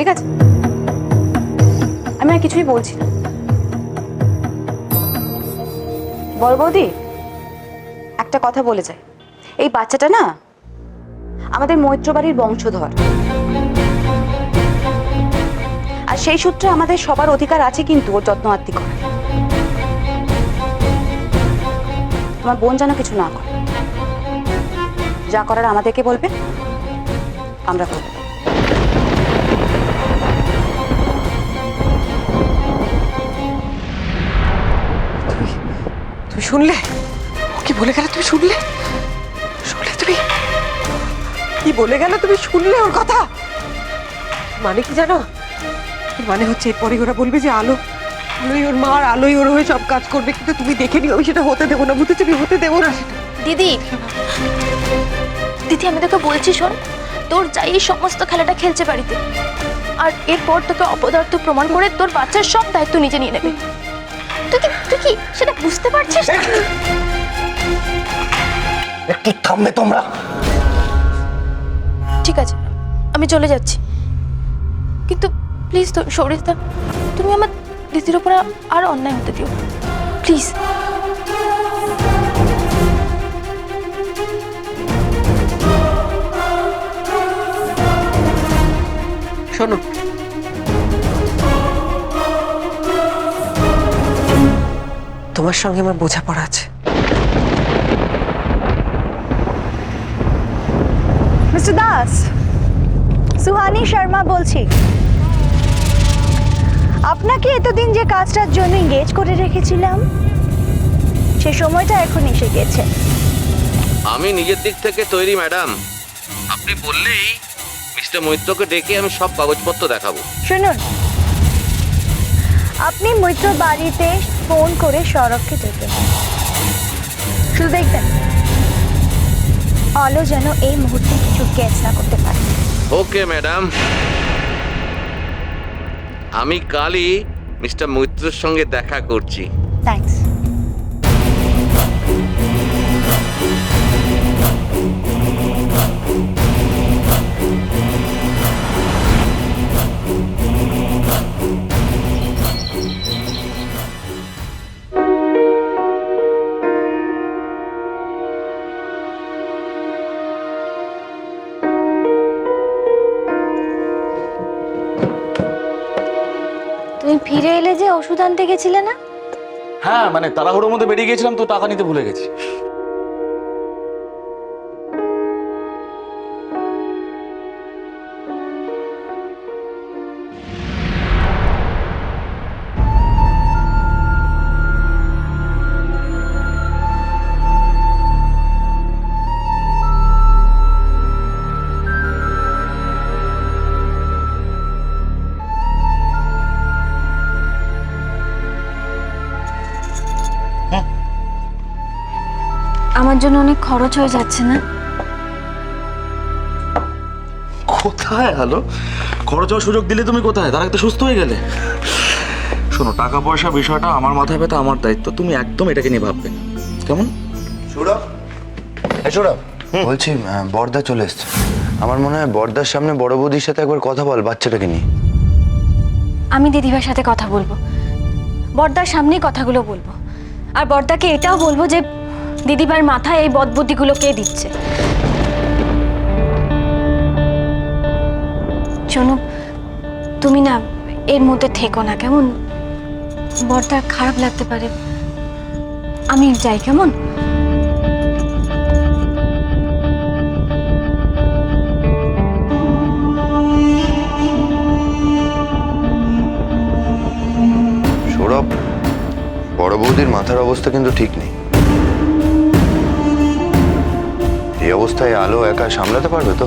ঠিক আছে? আমি আর কিছুই বলছি না। বড় বৌদি, একটা কথা বলে যায়, এই বাচ্চাটা না আমাদের মৈত্র বাড়ির বংশধর, আর সেই সূত্রে আমাদের সবার অধিকার আছে কিন্তু ওর যত্ন আত্তি করার। তোমার বোন যেন কিছু না করে, যা করার আমাদেরকে বলবে, আমরা করবো। তুমি শুনলে ও কি বলে গেল? তুমি শুনলে? শুনলে তুমি কি বলে গেল? তুমি শুনলে ওর কথা? মানে কি জানো? মানে হচ্ছে এরপরে ওরা বলবে যে আলোই ওর মা, আর আলোই ওর হয়ে সব কাজ করবে, কিন্তু তুমি দেখে নিও, আমি সেটা হতে দেবো না, বুঝেছো? আমি হতে দেবো না সেটা। দিদি দিদি আমি তোকে বলছি, শোন, তোর যাই এই সমস্ত খেলাটা খেলছে বাড়িতে, আর এরপর তোকে অপদার্থ প্রমাণ করে তোর বাচ্চার সব দায়িত্ব নিজে নিয়ে নেবে। তুই কি সেটা বুঝতে পারছিস না? একটু থামবে তোমরা? ঠিক আছে, আমি চলে যাচ্ছি, কিন্তু প্লিজ সৌরিতা, তুমি আমার দিদির ওপর আর অন্যায় হতে দিও, প্লিজ। শোনো, তোমার সঙ্গে আমার বোঝাপড়া আছে। মিস্টার দাস, সুহানি শর্মা বলছি। আপনাকে এতদিন যে কাজটার জন্য এঙ্গেজ করে রেখেছিলাম, সে সময়টা এখন এসে গেছে। আমি নিজের দিক থেকে তৈরি ম্যাডাম, আপনি বললেই মিস্টার মৈত্রকে ডেকে আমি সব কাগজপত্র দেখাবো। শুনুন, আপনি মৈত্র বাড়িতে ফোন করে সৌরভকে ডেকে শুধু দেখবেন আলো যেন এই মুহূর্তে কিছু গেস না করতে পারে। ওকে ম্যাডাম, আমি কালই মিস্টার মৈত্রের সঙ্গে দেখা করছি। থ্যাঙ্কস। তুমি ফিরে এলে যে, ওষুধ আনতে গেছিলে না? হ্যাঁ, মানে তাড়াহুড়োর মধ্যে বেরিয়ে গেছিলাম তো, টাকা নিতে ভুলে গেছি। আমার জন্য অনেক খরচ হয়ে যাচ্ছে না? কোথায় হলো? খরচ হওয়ার সুযোগ দিলে তুমি কোথায়? তার আগে তো সুস্থ হয়ে গেলে। শোনো, টাকা পয়সা বিষয়টা আমার মাথায় পেতে আমার দায়িত্ব, তুমি একদম এটাকে নিয়ে ভাববে না, কেমন? সৌরভ, সৌরভ, বলছি বড়দা চলে এসছে। আমার মনে হয় বড়দার সামনে বড় বৌদির সাথে একবার কথা বল বাচ্চাটাকে নিয়ে। আমি দিদিভাইয়ের সাথে কথা বলবো, বড়দার সামনেই কথাগুলো বলবো, আর বড়দাকে এটাও বলবো যে দিদিভাইয়ের মাথায় এই বদবুদ্ধিগুলো কে দিচ্ছে। শোনো, তুমি না এর মধ্যে থেকো না, কেমন? বড়দার খারাপ লাগতে পারে, আমি যাই, কেমন? সৌরভ, বড় বৌদির মাথার অবস্থা কিন্তু ঠিক নেই। এই অবস্থায় আলো একা সামলাতে পারবে তো?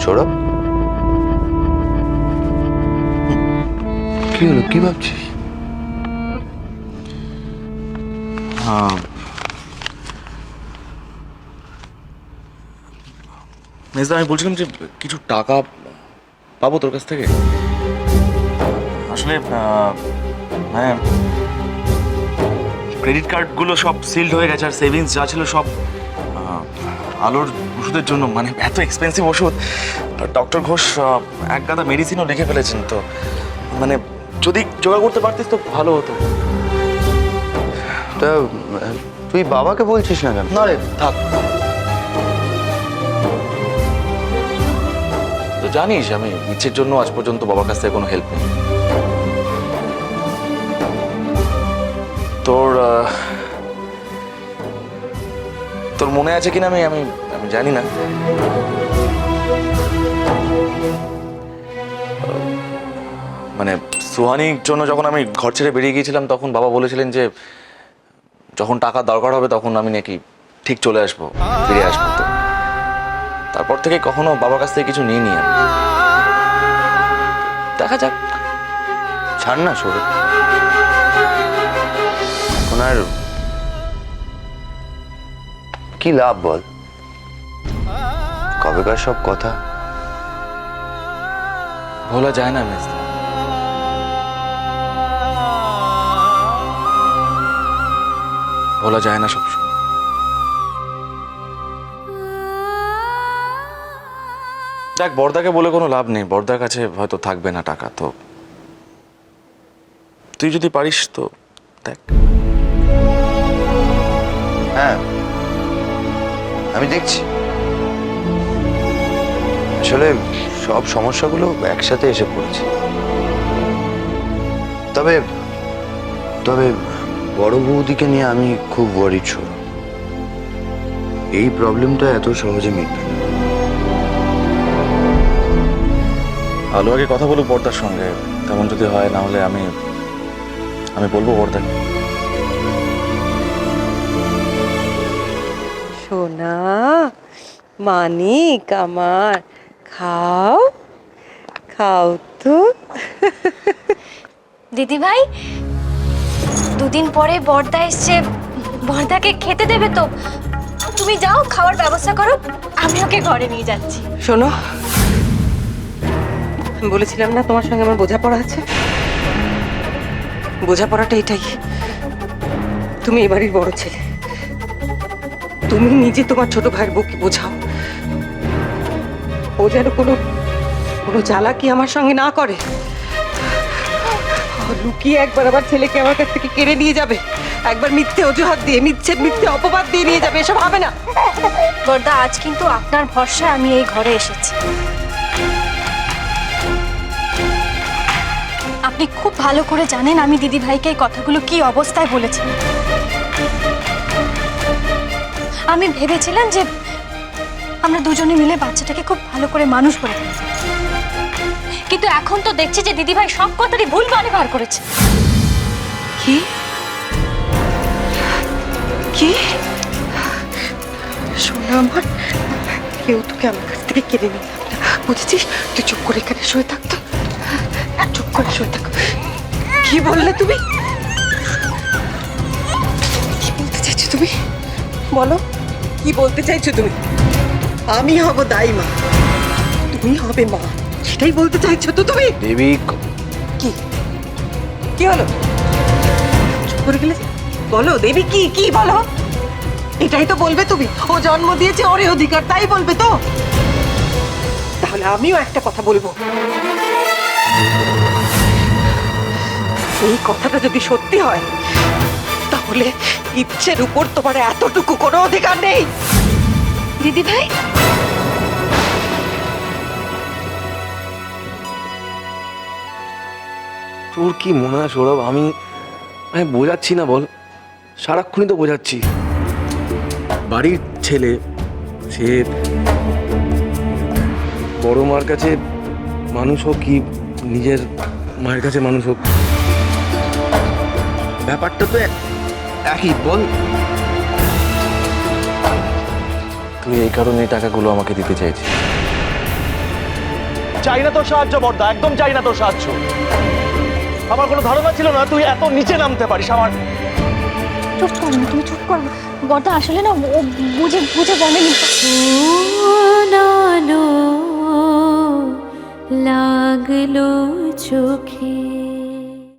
সৌরভ, কি হলো? কি ভাবছিস? মেজদা, আমি বলছিলাম যে কিছু টাকা পাবো তোর কাছ থেকে? আসলে মানে ক্রেডিট কার্ডগুলো সব সিলড হয়ে গেছে, আর সেভিংস যা ছিল সব আলোর ওষুধের জন্য, মানে এত এক্সপেন্সিভ ওষুধ। ডক্টর ঘোষ এক গাদা মেডিসিনও লিখে ফেলেছেন, তো মানে যদি জোগাড় করতে পারতিস তো ভালো হতো। তা তুই বাবাকে বলছিস না কেন? না রে থাক, তো জানিস আমি ইচ্ছের জন্য আজ পর্যন্ত বাবার কাছ থেকে কোনো হেল্প নেই। তোর তোর মনে আছে কিনা আমি আমি আমি জানি না, মানে সুহানির জন্য যখন আমি ঘর ছেড়ে বেরিয়ে গিয়েছিলাম তখন বাবা বলেছিলেন যে যখন টাকা দরকার হবে তখন আমি নাকি ঠিক চলে আসবো, ফিরে আসবো। তো তারপর থেকে কখনো বাবার কাছ থেকে কিছু নিয়ে নি আমি। দেখা যাক। ছাড় না সৌরভ, এখন আর কি লাভ বল? কবেকার সব কথা ভোলা যায় না মেজদা। বলা যায় না সবসময়। দেখ, বর্দাকে বলে কোনো লাভ নেই, বর্দার কাছে হয়তো থাকবে না টাকা। তো তুই যদি পারিস তো দেখ। হ্যাঁ, আমি দেখছি। আসলে সব সমস্যাগুলো একসাথে এসে পড়েছে। তবে তবে বড় বৌদিকে নিয়ে আমি খুব ওয়ারিড ছিল। এই প্রবলেমটা এত সহজে মিটবে না। আলো আগে কথা বলুক বর্দার সঙ্গে, তেমন যদি হয়, না হলে আমি আমি বলবো বর্দাকে। সোনা মানিক আমার, খাও খাও তো। দিদি ভাই, দুদিন পরে বর্দা এসছে, বর্দাকে খেতে দেবে তো? তুমি যাও, খাওয়ার ব্যবস্থা করো, আমি ওকে ঘরে নিয়ে যাচ্ছি। শোনো, আমি বলেছিলাম না তোমার সঙ্গে আমার বোঝাপড়া আছে। বোঝাপড়াটা এটাই, তুমি এই বাড়ির বড় ছেলে, তুমি নিজে তোমার ছোট ভাইয়ের বউকে বোঝাও, ও যেন কোনো কোনো জ্বালাকি আমার সঙ্গে না করে। লুকিয়ে একবার আমার ছেলেকে আমার কাছ থেকে কেড়ে নিয়ে যাবে, একবার মিথ্যে অজুহাত দিয়ে, মিথ্যে অপবাদ দিয়ে নিয়ে যাবে, এসব হবে না। বর্দা, আজ কিন্তু আপনার ভরসায় আমি এই ঘরে এসেছি। আপনি খুব ভালো করে জানেন আমি দিদি ভাইকে এই কথাগুলো কি অবস্থায় বলেছি। আমি ভেবেছিলাম যে আমরা দুজনে মিলে বাচ্চাটাকে খুব ভালো করে মানুষ করে ফেলব, কিন্তু এখন তো দেখছি যে দিদি ভাই সব কথারই ভুল মানে বার করেছে। কি কি শোনা আমার, কেউ তোকে আমার কাছ থেকে কেড়ে নিয়ে যাবে না, বুঝেছিস? তুই চুপ করে এখানে শুয়ে থাকতো, চুপ করে শুয়ে থাক। কি বললে তুমি? কি বলতে চাইছো তুমি? বলো, কি বলতে চাইছো তুমি? আমি হব দাই মা, তুমি হবে মা, সেটাই বলতে চাইছো তো তুমি? দেবী, কি কি হলো? চুপ করে গেলে? বলো দেবী, কি কি বলো? এটাই তো বলবে তুমি? ও জন্ম দিয়েছে, ওরই অধিকার, তাই বলবে তো? তাহলে আমিও একটা কথা বলবো, এই কথাটা যদি সত্যি হয় তাহলে ইচ্ছের উপর তোমার এতটুকু কোনো অধিকার নেই। দিদি ভাই, তোর কি মনে হয় সৌরভ? আমি বোঝাচ্ছি না বল? সারাক্ষণই তো বোঝাচ্ছি। বাড়ির ছেলে, সে বড় মার কাছে মানুষ হোক কি নিজের মায়ের কাছে মানুষ হোক, ব্যাপারটা তো একই বল। তুই এই কারণে এই টাকাগুলো আমাকে দিতে চাইছিস? চাই না তোর সাহায্য বর্দা, একদম চাই না তোর সাহায্য। আমার কোনো ধারণা ছিল না তুই এত নিচে নামতে পারিস। আমার চুপ করো না, তুমি চুপ করো। বর্দা আসলে না ও বুঝে বুঝে বলেনি। লাগলো চোখে